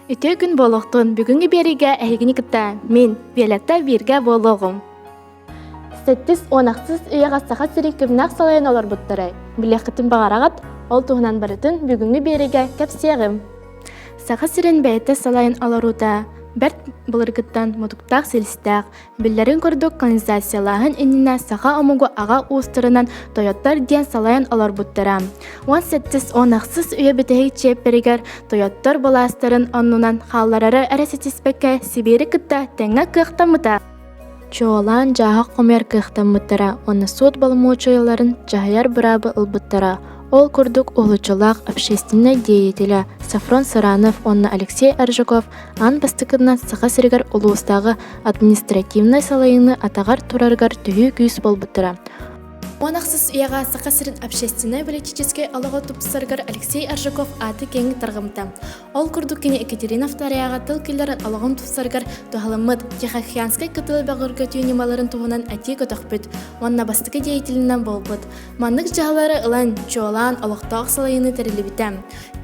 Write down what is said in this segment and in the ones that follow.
Үтө күн болохтун бүгүнгү бериге эхигини кытта мен Виолетта бирге болохум. Сеттис онақсыз үйеға сақа сири кімнақ салайын олар бұттырай. Білеқітін бағарағат, ол туғынан барытын бүгүнгү бериге кәпсеғім. Сақа сирин бәйті салайын оларута. Бәрт бұлыргыттан мұтуқтақ селістәқ. Білдерін көрдік канализациялағын иніне сақа омугу аға уыстырынан Тойоттар ден салайын олар бұттыра. 18 онақсыз үйе бітеғі чеп берігер Тойоттар боластырын оннынан қалларары әресетіспекке Сибири кытта тәңі қықтамыта. Чоолан жағақ қомер қықтамыттара, оны суд балмуучайларын жағаяр бұрабы ұлбыттара. Ол күрдік олучылақ общественный деятеля Сафрон Саранов, онна Алексей Аржаков, ан бастықынан сақа сіргер улуыстағы административный салайыны атағар тураргар түйі күйіс болбыттыра. Онақсыз ұяға сақа сірін общественный политический алығы тұпсыргар Алексей Аржаков аты кеңі тарғымта. Ол күрдік кені Екатеринов тарияға тыл келерін алығын тұпсыргар тұғалымыд Тихоокеанскай кытылы бағырғы түйінемаларын туғынан әти көтіқпіт. Онна бастықы деятелінен болбыт. Маннық жағалары ылан, чоолан, алықтақ салайыны тәрілі бітем.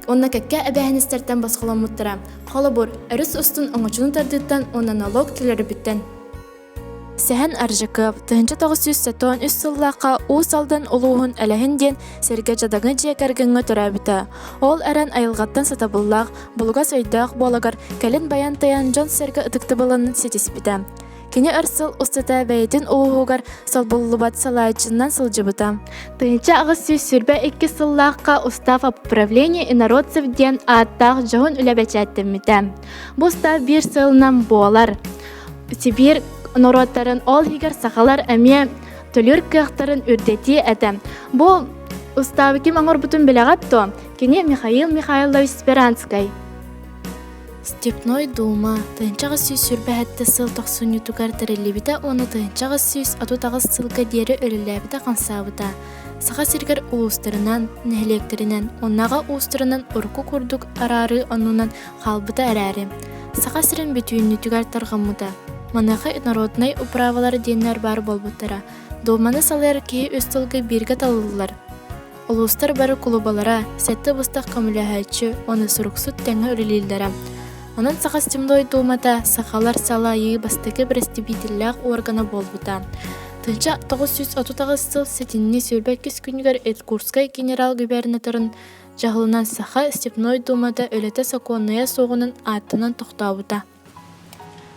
Онна кәкке әбәхіністерден басқылан мұттыра. Қолы бұр, әріс ұстын оңычыны тардыттан, онна налог тілері біттен. Сәһән Аржаков, 1993 сыллаққа ұсалдан ұлуғын әләхінден сәрге жадағын жекәргіңі тұрабыта. Ол әрін айылғаттан сатабыллақ, бұлғас өйдақ болагар, кәлін баян таян жон сәрге ұтықты боланын сетеспіті. Кені арсыл ұстата бәйетін ұлуғығар салбыллыбат салайчыннан сылжыбыта. Тыйынча ағыз сөз сүрбә 2 сыллаққа устав управление инородцев ден аттақ жоғын үләбәчәттіміті. Бұл став бір сылынан болар. Сибир Народтарын ол хигер сақалар әме төлір кіқтарын үрдеті әтім. Бұл ұставы кем аңыр бұтын біліғатты, кене Михаил Михайлович Спиранскай. Степной дума, тыынчағы сүйс сүрбә әтті сыл тоқсын ютугар тәрелебіті, оны тыынчағы сүйс атутағыз сылға дері өріләбіті қансабыта. Сақа сергер ұлыстырынан, нәхілектерінен, оннаға ұлыстырынан ұрқы күрдік арары онынан қалбыта әрәрі. Сақа сірін бүтүйін ютугар тарғамыда. Манақы народный управалар деннер бар болбуттара. Долманы салар кей өстілгі бірге талылылар. Улустар бары клубалара, сәтті бұстақ камыляхайчы, оны сұрықсут тәңі өрелелдара. Онын сақа стимдой долмата сақалар салайы бастығы бірістібетілләқ органы болбута. Тынча 930 сыл сәтінне сөрбәк кес күнігер Эдкурскай генерал-губернаторын жағылынан сақа степной долмата өлеті сақонная соғының аттынан тоқтауыта.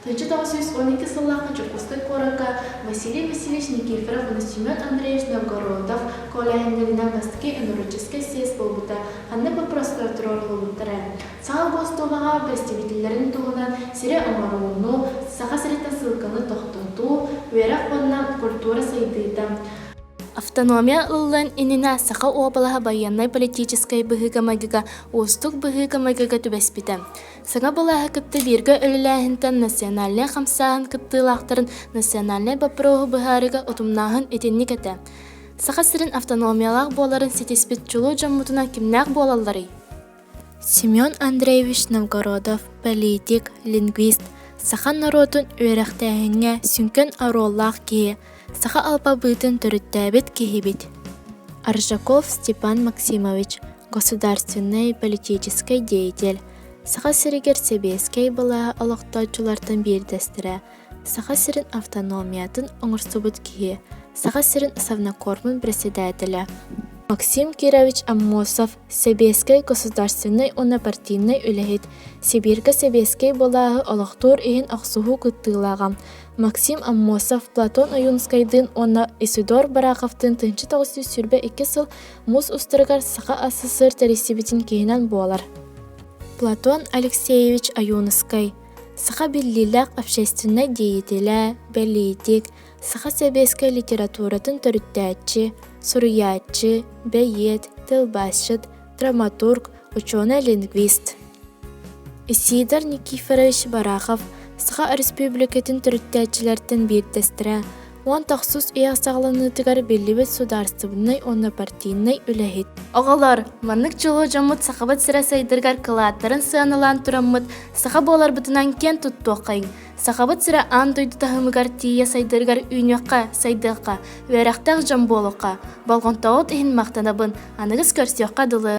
1912 сыллаққа Чукустай қорақа Василий Васильевич Никифоров и Семен Андреевич Новгородов коләйіндерінен бастығы энергический съезд болбыта, қанды бұл простортрор болбыттары. Сағал бостолаға представителерін туғынан сире омаруыну, сақа сіретін сылқаны тоқтынту, өйрақ қонынан культура сайдыйда. Автономия ыллан инина сақа обалаға баяннай политическай бұғыға-магыға, ұстық бұғыға-магыға түбәспіті. Саңа балаға кітті бергі өліләхінтен национальный қамсағын кіттілақтарын национальный бапроғы бұғарыға ұтымнағын етеннік әті. Сақа сірін автономиялақ боларын сетеспет чулу жаммутына кімнәқ болалары? Семен Андреевич Новгородов, политик, лингвист, сақа народын өріқтәңіне сүнкен ароллақ кейі, сақа алпа бұйтын түріттәбет кейбет. Аржаков Степан Максимович, государственный политический деятель. Сақа сірігер себескей балаға алықтаучылардың бердестірі. Сақа сірін автономиятын оңырсыбыт кейі. Сақа сірін совнокормын председателя. Максим Кирович Аммосов, Себескей государственный онапартийный үләхет. Сибирга Себескей балаға алықтур ең ақсуғы күттілағам. Максим Аммосов, Платон Аюнскайдын, онна Исидор Барақовтын 1922 сыл мұз ұстырғар сақа СССР тәресебетін кейінен болар. Платон Алексеевич Аюнскай, сақа біллиләқ общественный деятеля, политик, сақа Себескей литературатын түріттәтчі, суруятчы, бәйет, тілбасшыт, драматург, ученый-лингвист. Исидор Никифорович Барахов, сақа республикатын түріттәтчілерден бердестірі, он тақсус ұясағыланытығар беллебет сударстыбынай онна партийнай үләхет. Оғалар, маннық чолу жамыт сақабат сірә сайдыргар кылааттарын сыанылан тұрамыд, сақа болар бұтынан кен тұтту оқайын. Сақабат сірә ан дойды тахымығар тия сайдыргар үйнеққа, сайдыққа, өрәқтақ жам болуққа. Балғын тауыт ең мақтанабын, анығыз көрсеуққа дылы.